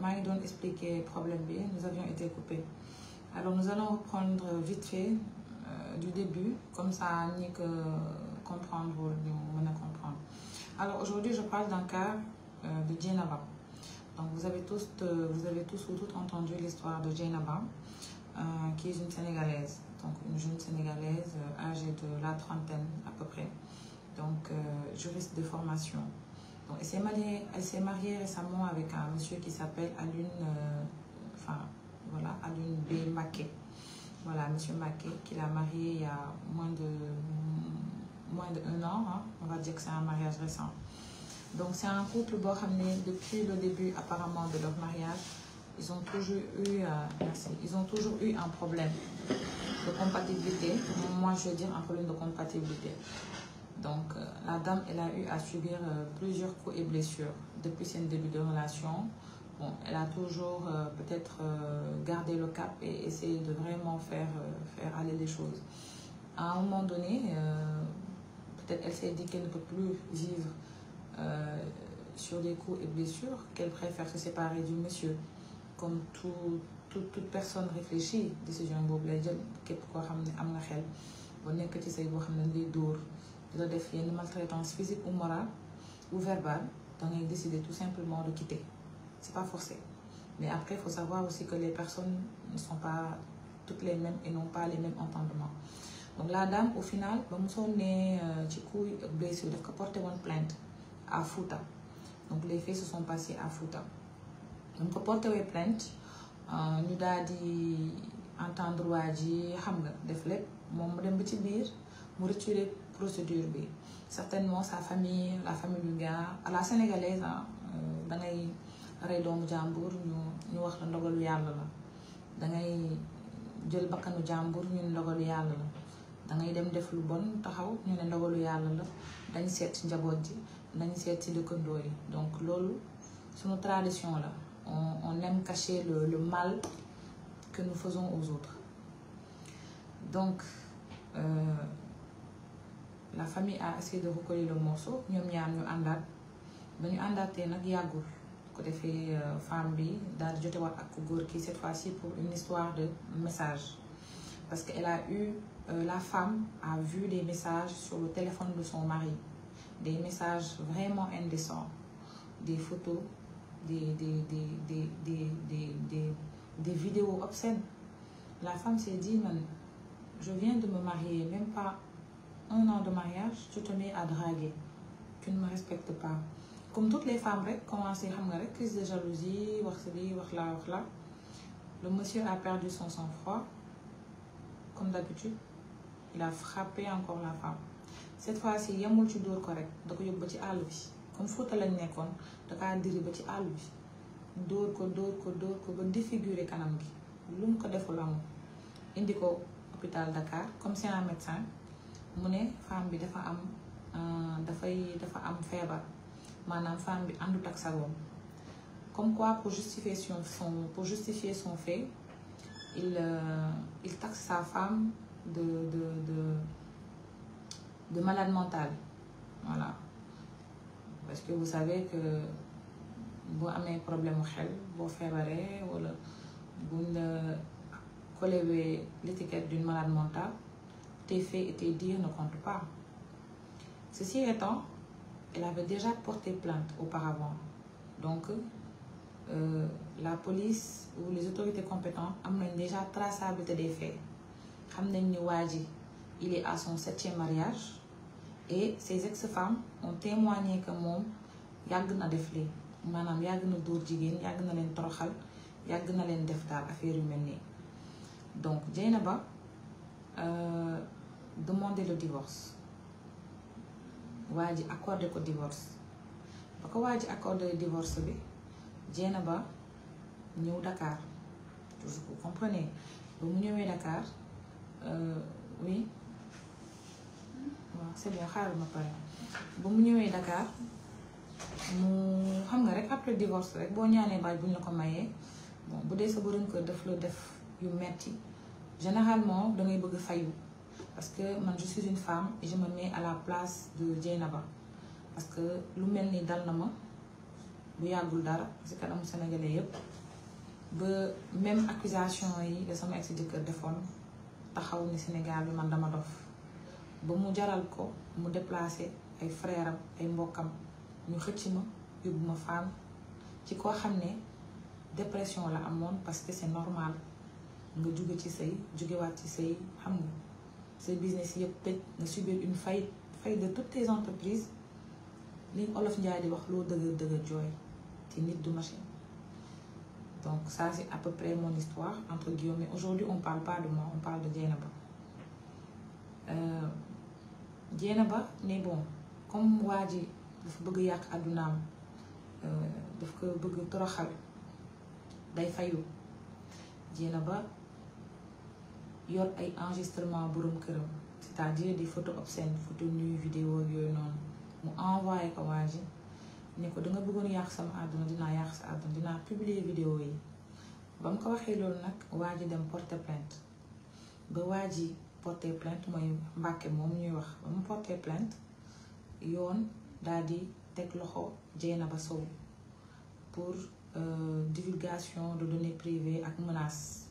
maa ngi doon expliquer problème bi, nous avions été coupés. Alors nous allons reprendre vite fait du début, comme ça ni que comprendre ñu mën a comprendre. Alors aujourd'hui je parle d'un cas de Dieynaba. Donc vous avez tous ou toutes entendu l'histoire de Dieynaba, qui est une Sénégalaise, donc une jeune Sénégalaise âgée de la trentaine à peu près, donc juriste de formation. Donc elle s'est mariée récemment avec un monsieur qui s'appelle Alioune, Alioune B. Maké. Voilà, monsieur Maké, qui l'a marié il y a moins de 1 an, hein. On va dire que c'est un mariage récent. Donc c'est un couple boo xam ne depuis le début apparemment de leur mariage, ils ont toujours eu un problème de compatibilité. Moi je veux dire un problème de compatibilité. Donc la dame, elle a eu à subir plusieurs coups et blessures depuis son début de relation. Bon, elle a toujours peut-être gardé le cap et essayé de vraiment faire aller les choses. À un moment donné, peut-être elle s'est dit qu'elle ne peut plus vivre sur des coups et blessures, qu'elle préfère se séparer du monsieur. Comme toute personne réfléchie, décision boobu lay jël képp koo xam ne am nga xel ba nekk ci say boo xam ne lay dóor di la def yenn maltraitance physique ou morale ou verbale, da ngay décider tout simplement de quitter. C'est pas forcé. Mais après, il faut savoir aussi que les personnes ne sont pas toutes les mêmes et n'ont pas les mêmes entendements. Donc la dame, au final, ba mu sonnee ci coup blessure daf ko porté woon plainte à Fouta. Donc les faits se sont passés à Fouta. Ba mu ko porté woon plainte ñu daal di entendre waa ji xam nga def lépp moom mu dem ba ci biir mu retirer procédure bi. Certainement sa famille, la famille du gars, à la sénégalaise, da ngay rey doomu jàmbur ñu wax la ndogalu yàlla la, dangay jël bakkanu jàmbur ñu ne ndogalu yàlla la, dangay dem def lu bon taxaw ñu ne ndogalu yàlla la, dañ seet ci njaboot ji, dañ seet ci dëkkandoo yi. Donc loolu sunu tradition la, on aime cacher le mal que nous faisons aux autres. Donc la famille a essayé de recoller le morceau, ñoom ñaar ñu àndaat ba ñu àndaatee nag yàggul. Ko defee femme bi daal di jotewaat ak ku góor ki cette fois-ci pour une histoire de message, parce que elle a eu la femme a vu des messages sur le téléphone de son mari, des messages vraiment indécents, des photos, des vidéos obscènes. La femme s'est dit, man, je viens de me marier, même pas 1 an de mariage, tu te mets à draguer, tu ne me respectes pas. Comme toutes les femmes rek commencé xam nga rek crise de jalousie, wax li wax la. Le monsieur a perdu son sang-froid, comme d'habitude. Il a frappé encore la femme. Cette fois-ci yemul ci dóor ko rek da ko yóbbu ba ci àll bi, comme Fouta lañ nekkoon da kaa diri ba ci àll bi, dóor ko ba défigurer kanam gi. Lu mu ko deful amul. Indi ko hôpital Dakar, comme c'est un médecin mu ne femme bi dafa am feebar. Maanaam femme bi àndut ak sagoom. Comme quoi pour justifier son fait, il taxe sa femme de malade mentale. Voilà. Parce que vous savez que boo amee problème mu xel, boo feebaree wala buñ la collé l'étiquette d'une malade mentale, tes faits et tes dires ne comptent pas. Ceci étant, elle avait déjà porté plainte auparavant. Donc, la police ou les autorités compétentes ont déjà traçabilité des faits. Il est à son 7e mariage et ses ex-femmes ont témoigné que moom yàgg na def lii maanaam yàgg na dóor jigéen, yàgg na leen toroxal, yàgg na leen def daal affaire yu mel nii. Donc Dieynaba demandait le divorce. Waa ji accordé ko divorce. Ba ko waa ji accordé divorce bi, Dieynaba ñëw Dakar. Vous comprenez? Ba mu ñëwee Dakar, oui. Waaw, c'est bon, xaaral ma pare. Ba mu ñëwee Dakar, mu xam nga rek après divorce rek boo ñaanee baaj buñ la ko mayee, bon bu dee sa borom kër daf la def yu metti, généralement da ngay bëgg fayu. Parce que man je suis une femme et je me mets à la place de Dieynaba, parce que lu mel ni dal na ma bu yàggul dara si kanamu sénégalais yépp ba même accusation yi da sama ex-jëkkër defoon taxaw ni Sénégal bi man dama dof ba mu jaral ko mu déplacé ay frère am ay mbokkam ñu xëcc ma yóbbu ma Fann ci koo xam ne dépression la amoon parce que c'est normal nga jóge ci sëy jógewaat ci sëy xam nga sa business yëpp tëj nga subir une faillite de toutes tes entreprises li olof Njaay di wax loo dëgër jooy ci nit du machine. Donc ça c'est à peu près mon histoire entre guillemets. Aujourd'hui on parle pas de moi, on parle de Dieynaba. Dieynaba mais bon comme waa ji dafa bëgg yàq àddunaam daf ko bëgg toroxal day fayu. Dieynaba yor ay enregistrement borom këram c'est-à-dire des photos obscènes photos nues vidéo yooyu noonu mu envoyé ko waa ji ne ko danga bëggoon yàq sama àdduna dinaa yàq sa àdduna dinaa publier vidéo yi. ba mu ko waxee loolu nag waa ji dem porter plainte ba waa ji porter plainte mooy Mbàkke moom ñuy wax ba mu porter plainte yoon daal di teg loxo Dieynaba Sow pour divulgation de données privées ak menaces.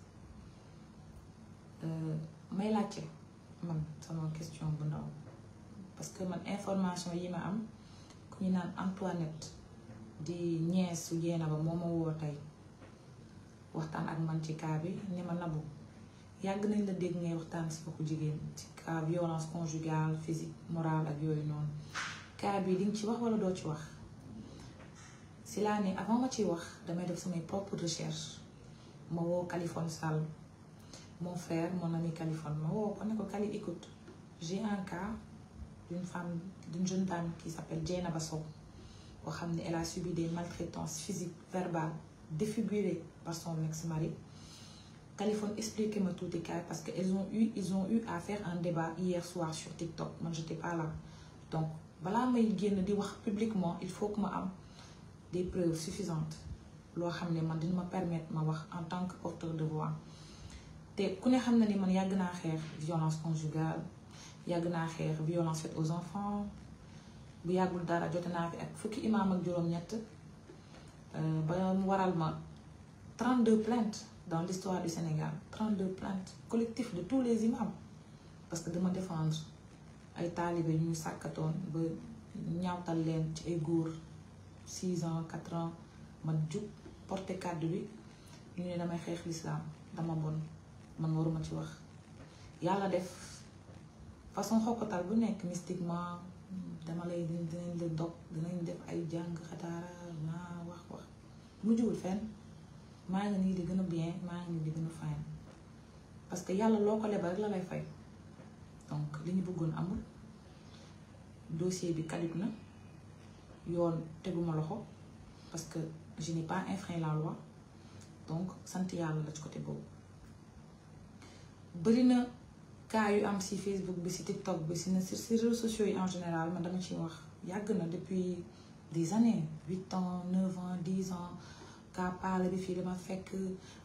May laajte man sama question bu ndaw parce que man information yi ma am ku ñu naan Antoinette di ñeesu Dieynaba moo ma woo tey waxtaan ak man ci cas bi ni ma Nabou yàgg nañ la dégg ngay waxtaan si waxu jigéen ci cas violence conjugale physique morale ak yooyu noonu cas bi di nga ci wax wala doo ci wax. si laa ne avant ma ciy wax damay def samay propre recherche ma woo Kaliphone Sall mon frère mon ami Kaliphone ma woo ko ne ko Kali écoute j'ai un cas d'une jeune dame qui s'appelle Dieynaba Sow boo xam ne elle a subi des maltraitances physiques verbales défigurées par son ex-mari. Kaliphone expliqué ma tuuti cas parce que ils ont eu à faire un débat hier soir sur TikTok man j'étais pas là donc balaa may génn di wax publiquement il faut que ma am des preuves suffisantes loo xam ne man dina ma permettre ma wax en tant que porteur de voix. te ku ne xam na ni man yàgg naa xeex violence conjugale yàgg naa xeex violence faite aux enfants bu yàggul dara jote naa fi ak fukki imaam ak juróom-ñett ba mu waral ma 32 plaintes dans l'histoire du Sénégal 32 plaintes collectifs de tous les imams parce que dama défendre ay taalibe ñu sàkkatoon ba ñaawtal leen ci ay góor 6 ans 4 ans man jug porté kàddu bi ñu ne damay xeex l'islam dama bon man waruma ci wax yàlla def façon xokkatal bu nekk mystiquement dama lay dinañ la dog dinañ def ay jàng xataara naa wax mu jugul fenn maa ngi nii di gën a bien maa ngi nii di gën a fine parce que yàlla loo ko lebal rek la lay fay donc li ñu bëggoon amul dossier bi caduc na yoon teguma loxo parce que je n'ai pas enfreint la loi donc sant yàlla la ci côté boobu. bëri na cas yu am si Facebook bi si TikTok bi si réseaux sociaux yi en général man dama ciy wax yàgg na depuis des années 8 ans 9 ans 10 ans cas paala bi fii dama fekk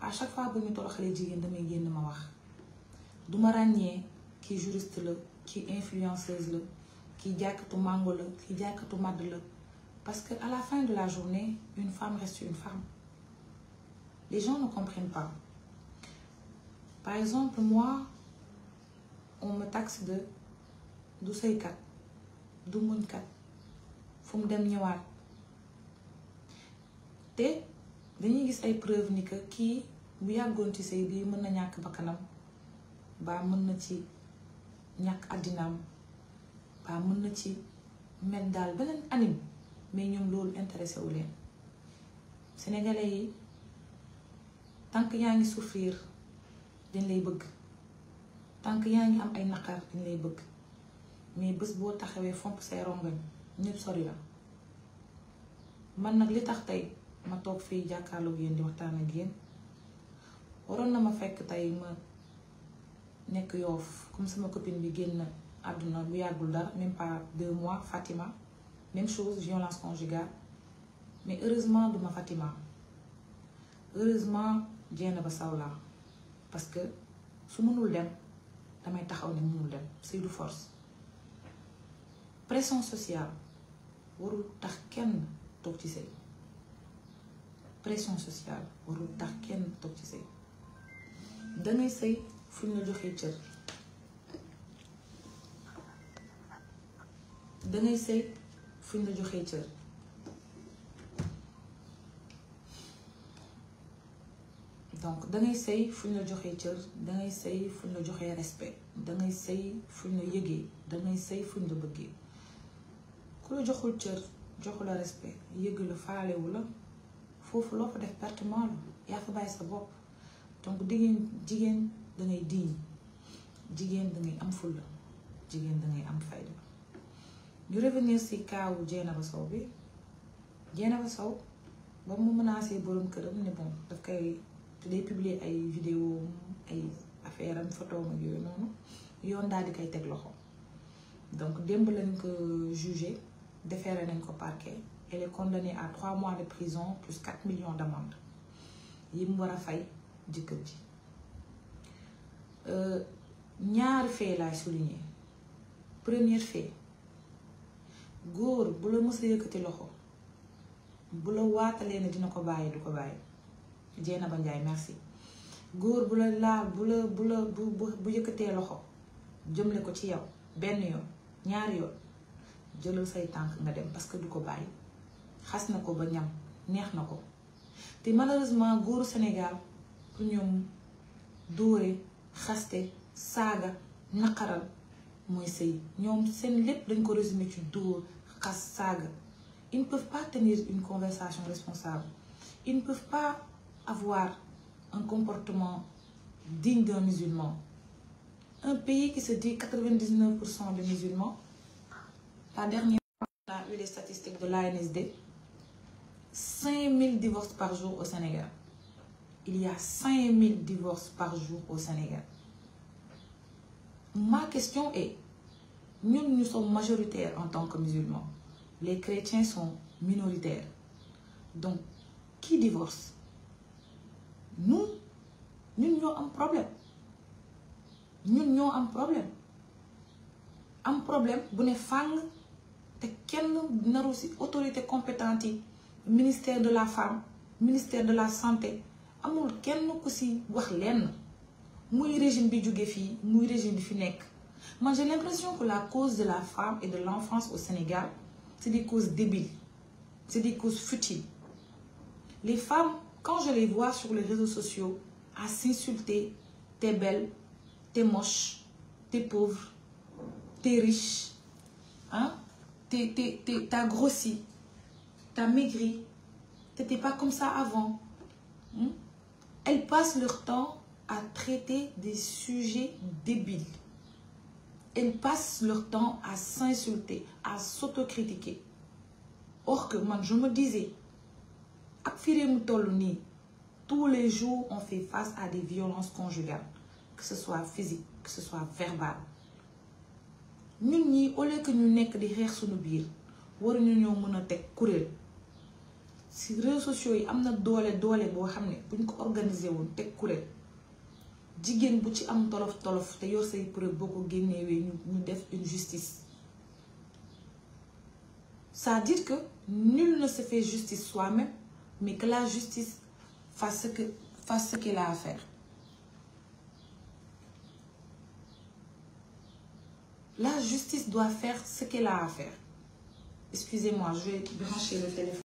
à chaque fois bu ñu toroxalee jigéen damay génn ma wax duma ràññee kii juriste la kii influenceuse la kii jàkkatu mango la kii jàkkatu madd la parce que à la fin de la journée une femme reste une femme. Les gens ne comprennent pas. Par exemple, moi, on me taxe de du sëykat du muñkat fu mu dem ñëwaat te dañuy gis ay preuve ni que kii bu yàggoon ci sëy bii mën na ñàkk bakkanam baa mën na ci ñàkk àddinaam baa mën na ci mel daal beneen anime mais ñoom loolu intéressé wu leen. Sénégalais yi tant que yaa ngi souffrir dañ lay bëgg tant que yaa ngi am ay naqar dañ lay bëgg mais bés boo taxawee fomp say rongañ ñëpp sori la. Man nag li tax tey ma toog fii jàkkaarloog yéen di waxtaan ak yéen waroon na ma fekk tey ma nekk Yoff comme sama copine bi génn àdduna bu yàggul dara même pas 2 mois Fatima même chose violence conjugale mais heureusement duma Fatima heureusement Dieynaba Sow la parce que su mënul dem damay taxaw ne mënul dem c'est du force. Pression sociale warul tax kenn toog ci sëy pression sociale warul tax kenn toog ci sëy dangay sëy fu ñu la joxee cër dangay sëy fu ñu la joxee cër donc dangay sëy fu ñu la joxee cër dangay sëy fu ñu la joxee respect dangay sëy fu ñu la yëgee dangay sëy fu ñu la bëggee ku la joxul cër joxul la respect yëg la faalewu la foofu loo fa def pertement la yaa fa bàyyi sa bopp donc jigéen dangay diñ jigéen dangay am fulla jigéen dangay am fayda ñu revenir ci kaawu Dieynaba Sow bi Dieynaba Sow ba mu menacé borom këram ne bon daf koy day publier ay vidéo ay affaire am photo ak yooyu noonu yoon daal di koy teg loxo donc démb lañ ko jugé déféré nañ ko parquet elle est condamnée à 3 mois de prison plus 4 millions d'amende yi mu war a fay jëkkër ji ñaari fait laay souligner premier fait góor bu la mës a yëkkati loxo bu la waatalee ne dina ko bàyyi du ko bàyyi Dieynaba Ndiaye merci góor bu la laal bu yëkkatee loxo jëmle ko ci yow benn yoon ñaari yoon jëlal say tànk nga dem parce que du ko bàyyi xas na ko ba ñam neex na ko te malheureusement góoru Sénégal pour ñoom dóore xaste saaga naqaral mooy sëy ñoom seen lépp dañ ko résumé ci dóor xas saaga ils ne peuvent pas tenir une conversation responsable ils ne peuvent pas avoir un comportement digne d'un musulman. Un pays qui se dit 99% de musulmans. La dernière fois, on a eu les statistiques de l'ANSD. 5000 divorces par jour au Sénégal. Il y a 5000 divorces par jour au Sénégal. Ma question est, nous sommes majoritaires en tant que musulmans. Les chrétiens sont minoritaires. Donc, qui divorce? Nous avons un problème. Nous avons un problème. Un problème, vous n'avez pas de autorité compétente, ministère de la femme, ministère de la santé. Amul kenn ku ci wax lenn muy régime bi jóge fii muy régime bi fi nekk. Moi j'ai l'impression que la cause de la femme et de l'enfance au Sénégal, c'est des causes débiles, c'est des causes futiles. Les femmes, quand je les vois sur les réseaux sociaux, à s'insulter, t'es belle, t'es moche, t'es pauvre, t'es riche, hein? T'as grossi, t'as maigri, t'étais pas comme ça avant. Hein? Elles passent leur temps à traiter des sujets débiles. Elles passent leur temps à s'insulter, à s'autocritiquer. Or que moi, je me disais, tous les jours, on fait face à des violences conjugales, que ce soit physique, que ce soit verbal. Nous, au lieu que nous n'ayons que des rires sur nos biir, nous devons nous si les réseaux sociaux yi am na doole boo xam ne bu ñu ko organisé woon teg kuréel jigéen bu ci am tolof te yor say preuve boo ko génnewee ñu def une justice. Ça veut dire que nul ne se fait justice soi-même, mais que la justice fasse ce qu'elle a à faire. La justice doit faire ce qu'elle a à faire. Excusez-moi, je vais brancher le téléphone.